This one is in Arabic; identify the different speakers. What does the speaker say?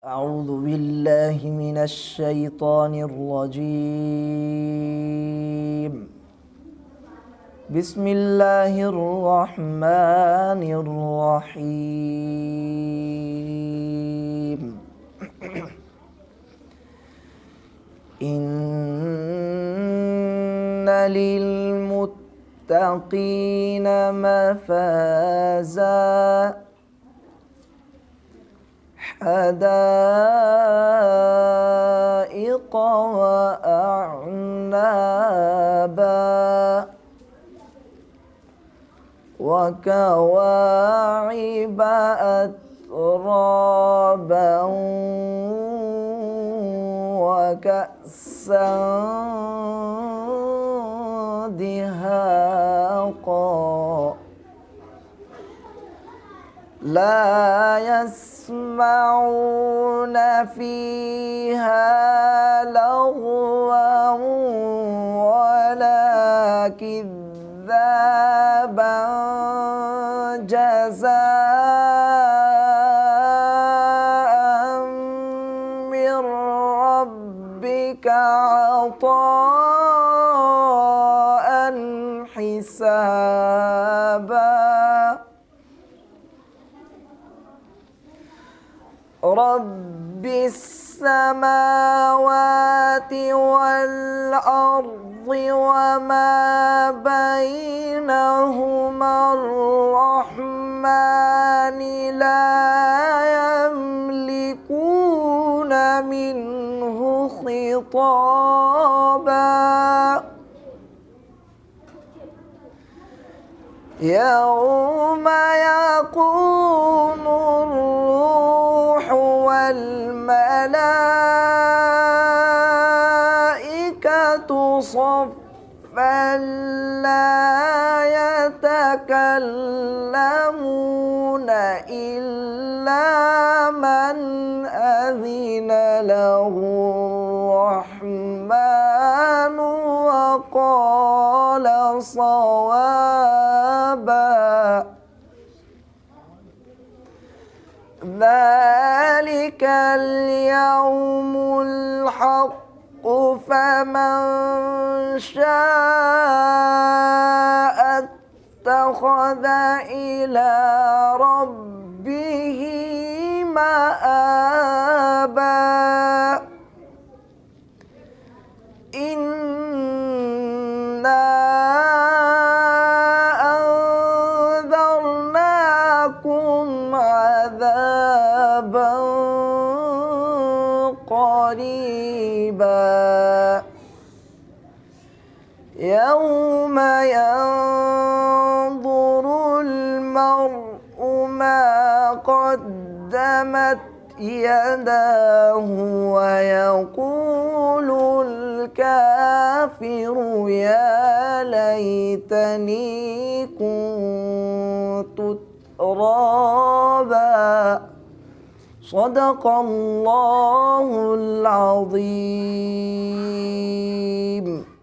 Speaker 1: أعوذ بالله من الشيطان الرجيم. بسم الله الرحمن الرحيم. إن للمتقين مفازا حدائق وأعنابا وكواعب أترابا وكأسا دهاقا لا يسمعون فيها لغوا ولا كذابا جزاء من ربك عطاء حسابا رب السماوات والأرض وما بينهما الرحمن لا يملكون منه خطابا يوم يقوم الروح والملائكة صفا لا يتكلمون إلا من أذن له الرحمن وقال صوابا ذلك اليوم الحق فمن شاء اتخذ إلى ربه مآبا إنا أنذرناكم عذابا قريبا يوم ينظر المرء ما قدمت يداه ويقول الكافر يا ليتني كنت ترابا صدق الله العظيم.